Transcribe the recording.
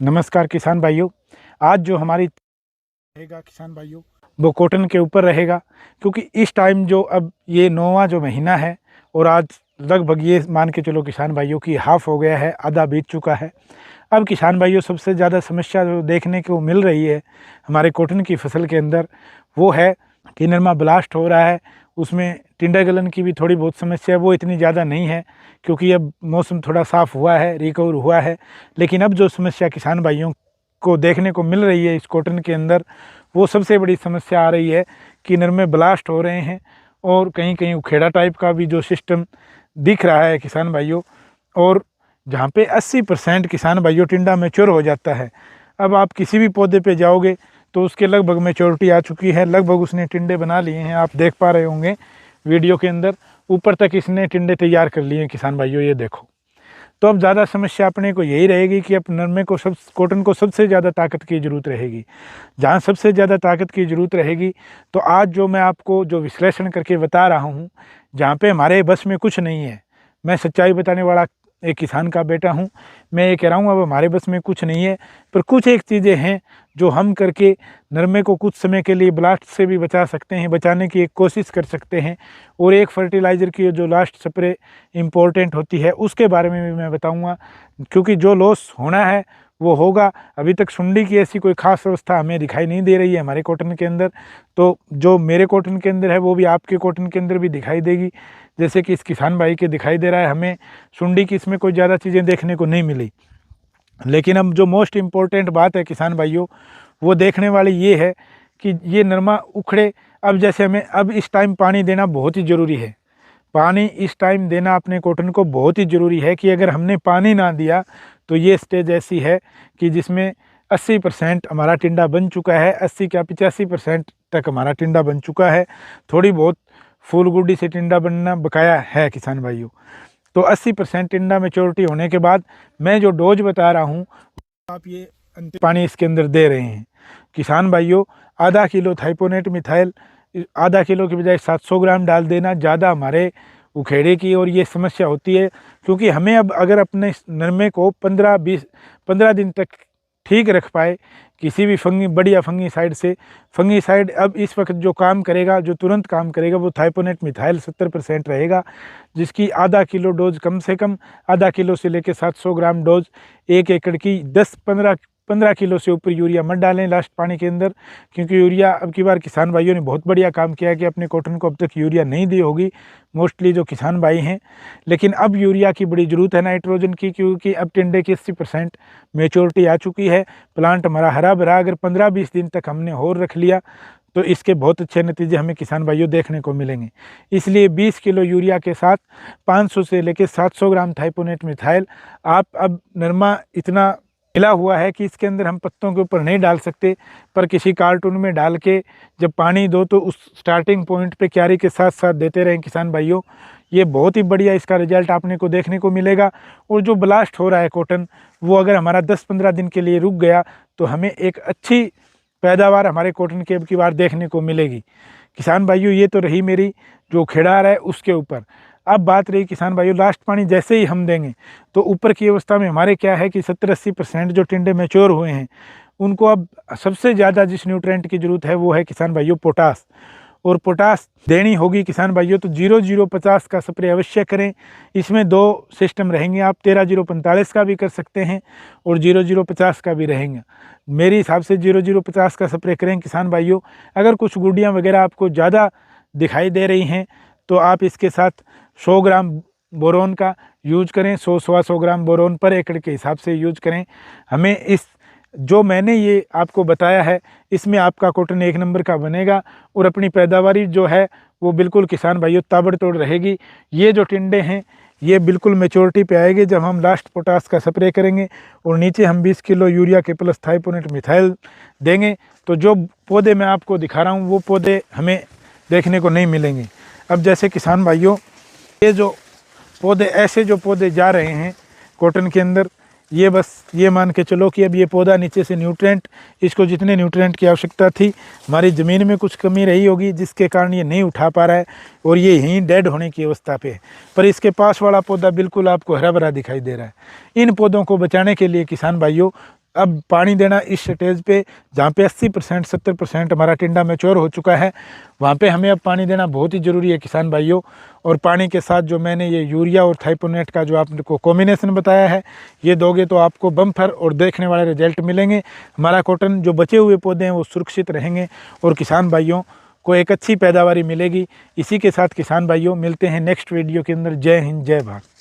नमस्कार किसान भाइयों। आज जो हमारी रहेगा किसान भाइयों वो कॉटन के ऊपर रहेगा, क्योंकि इस टाइम जो अब ये 9वां जो महीना है और आज लगभग ये मान के चलो किसान भाइयों की हाफ हो गया है, आधा बीत चुका है। अब किसान भाइयों सबसे ज़्यादा समस्या जो देखने को मिल रही है हमारे कॉटन की फसल के अंदर वो है कि नरमा ब्लास्ट हो रहा है। उसमें टिंडा गलन की भी थोड़ी बहुत समस्या है, वो इतनी ज़्यादा नहीं है क्योंकि अब मौसम थोड़ा साफ़ हुआ है, रिकवर हुआ है। लेकिन अब जो समस्या किसान भाइयों को देखने को मिल रही है इस कॉटन के अंदर, वो सबसे बड़ी समस्या आ रही है कि नरमे ब्लास्ट हो रहे हैं और कहीं कहीं उखेड़ा टाइप का भी जो सिस्टम दिख रहा है किसान भाइयों। और जहाँ पे 80% किसान भाइयों टिंडा मैच्योर हो जाता है। अब आप किसी भी पौधे पे जाओगे तो उसके लगभग मैच्योरिटी आ चुकी है, लगभग उसने टिंडे बना लिए हैं। आप देख पा रहे होंगे वीडियो के अंदर, ऊपर तक इसने टिंडे तैयार कर लिए हैं किसान भाइयों, ये देखो। तो अब ज़्यादा समस्या अपने को यही रहेगी कि अब नरमे को कॉटन को सबसे ज़्यादा ताकत की ज़रूरत रहेगी। जहाँ सबसे ज़्यादा ताकत की ज़रूरत रहेगी तो आज जो मैं आपको जो विश्लेषण करके बता रहा हूँ, जहाँ पे हमारे बस में कुछ नहीं है, मैं सच्चाई बताने वाला एक किसान का बेटा हूँ। मैं ये कह रहा हूँ अब हमारे बस में कुछ नहीं है, पर कुछ एक चीज़ें हैं जो हम करके नरमे को कुछ समय के लिए ब्लास्ट से भी बचा सकते हैं, बचाने की एक कोशिश कर सकते हैं। और एक फर्टिलाइज़र की जो लास्ट स्प्रे इम्पोर्टेंट होती है उसके बारे में भी मैं बताऊंगा, क्योंकि जो लॉस होना है वो होगा। अभी तक सुंडी की ऐसी कोई खास अवस्था हमें दिखाई नहीं दे रही है हमारे कॉटन के अंदर, तो जो मेरे कॉटन के अंदर है वो भी आपके कॉटन के अंदर भी दिखाई देगी। जैसे कि इस किसान भाई के दिखाई दे रहा है, हमें सुंडी की इसमें कोई ज़्यादा चीज़ें देखने को नहीं मिली। लेकिन अब जो मोस्ट इम्पोर्टेंट बात है किसान भाइयों वो देखने वाली ये है कि ये नरमा उखड़े। अब जैसे हमें अब इस टाइम पानी देना बहुत ही ज़रूरी है, पानी इस टाइम देना अपने कॉटन को बहुत ही ज़रूरी है कि अगर हमने पानी ना दिया तो ये स्टेज ऐसी है कि जिसमें 80% हमारा टिंडा बन चुका है, 80 क्या 85% तक हमारा टिंडा बन चुका है। थोड़ी बहुत फूल गुड्डी से टिंडा बनना बकाया है किसान भाइयों। तो 80% टिंडा मेच्योरिटी होने के बाद मैं जो डोज बता रहा हूँ आप ये अंतिम पानी इसके अंदर दे रहे हैं किसान भाइयों। आधा किलो थाइपोनेट मिथाइल आधा किलो की बजाय 700 ग्राम डाल देना ज़्यादा हमारे उखेड़े की और ये समस्या होती है। क्योंकि हमें अब अगर अपने नरमे को 15 दिन तक ठीक रख पाए किसी भी बढ़िया फंगीसाइड से, फंगीसाइड अब इस वक्त जो काम करेगा, जो तुरंत काम करेगा वो थाइपोनेट मिथाइल 70% रहेगा, जिसकी आधा किलो डोज कम से कम आधा किलो से लेकर 700 ग्राम डोज 1 एकड़ की 10-15 किलो से ऊपर यूरिया मत डालें लास्ट पानी के अंदर। क्योंकि यूरिया अब की बार किसान भाइयों ने बहुत बढ़िया काम किया कि अपने कॉटन को अब तक यूरिया नहीं दी होगी मोस्टली जो किसान भाई हैं, लेकिन अब यूरिया की बड़ी ज़रूरत है नाइट्रोजन की, क्योंकि अब टिंडे की 80% मेच्योरिटी आ चुकी है। प्लांट हमारा हरा भरा अगर 15-20 दिन तक हमने और रख लिया तो इसके बहुत अच्छे नतीजे हमें किसान भाइयों देखने को मिलेंगे। इसलिए 20 किलो यूरिया के साथ 500 से लेकर 700 ग्राम थाइपोनेट मिथाइल आप अब नरमा इतना मिला हुआ है कि इसके अंदर हम पत्तों के ऊपर नहीं डाल सकते, पर किसी कार्टून में डाल के जब पानी दो तो उस स्टार्टिंग पॉइंट पे क्यारी के साथ साथ देते रहें किसान भाइयों। ये बहुत ही बढ़िया इसका रिजल्ट आपने को देखने को मिलेगा। और जो ब्लास्ट हो रहा है कॉटन वो अगर हमारा 10-15 दिन के लिए रुक गया तो हमें एक अच्छी पैदावार हमारे कॉटन के अब की बार देखने को मिलेगी किसान भाइयों। ये तो रही मेरी जो खेड़ार है उसके ऊपर। अब बात रही किसान भाइयों लास्ट पानी जैसे ही हम देंगे तो ऊपर की अवस्था में हमारे क्या है कि 70-80% जो टिंडे मैच्योर हुए हैं उनको अब सबसे ज़्यादा जिस न्यूट्रेंट की ज़रूरत है वो है किसान भाइयों पोटास। और पोटास देनी होगी किसान भाइयों तो 0050 का स्प्रे अवश्य करें। इसमें 2 सिस्टम रहेंगे, आप 13-045 का भी कर सकते हैं और 0050 का भी रहेंगे। मेरे हिसाब से 0050 का स्प्रे करें किसान भाइयों। अगर कुछ गुड्डियाँ वगैरह आपको ज़्यादा दिखाई दे रही हैं तो आप इसके साथ 100 ग्राम बोरोन का यूज करें, 100-125 ग्राम बोरोन पर एकड़ के हिसाब से यूज करें। हमें इस जो मैंने ये आपको बताया है इसमें आपका कॉटन 1 नंबर का बनेगा और अपनी पैदावारी जो है वो बिल्कुल किसान भाइयों ताबड़तोड़ रहेगी। ये जो टिंडे हैं ये बिल्कुल मेच्योरिटी पे आएंगे जब हम लास्ट पोटास का स्प्रे करेंगे और नीचे हम 20 किलो यूरिया के प्लस थाइपोनेट मिथाइल देंगे तो जो पौधे मैं आपको दिखा रहा हूँ वो पौधे हमें देखने को नहीं मिलेंगे। अब जैसे किसान भाइयों ये जो पौधे ऐसे जो पौधे जा रहे हैं कॉटन के अंदर, ये बस ये मान के चलो कि अब ये पौधा नीचे से न्यूट्रेंट, इसको जितने न्यूट्रेंट की आवश्यकता थी हमारी ज़मीन में कुछ कमी रही होगी जिसके कारण ये नहीं उठा पा रहा है और ये यहीं डेड होने की अवस्था पे है। पर इसके पास वाला पौधा बिल्कुल आपको हरा भरा दिखाई दे रहा है। इन पौधों को बचाने के लिए किसान भाइयों अब पानी देना इस स्टेज पे जहाँ पे 80% 70% हमारा टिंडा मैच्योर हो चुका है, वहाँ पे हमें अब पानी देना बहुत ही ज़रूरी है किसान भाइयों। और पानी के साथ जो मैंने ये यूरिया और थाइपोनेट का जो आपको कॉम्बिनेशन बताया है, ये दोगे तो आपको बम्पर और देखने वाले रिजल्ट मिलेंगे। हमारा कॉटन जो बचे हुए पौधे हैं वो सुरक्षित रहेंगे और किसान भाइयों को एक अच्छी पैदावारी मिलेगी। इसी के साथ किसान भाइयों मिलते हैं नेक्स्ट वीडियो के अंदर। जय हिंद, जय भारत।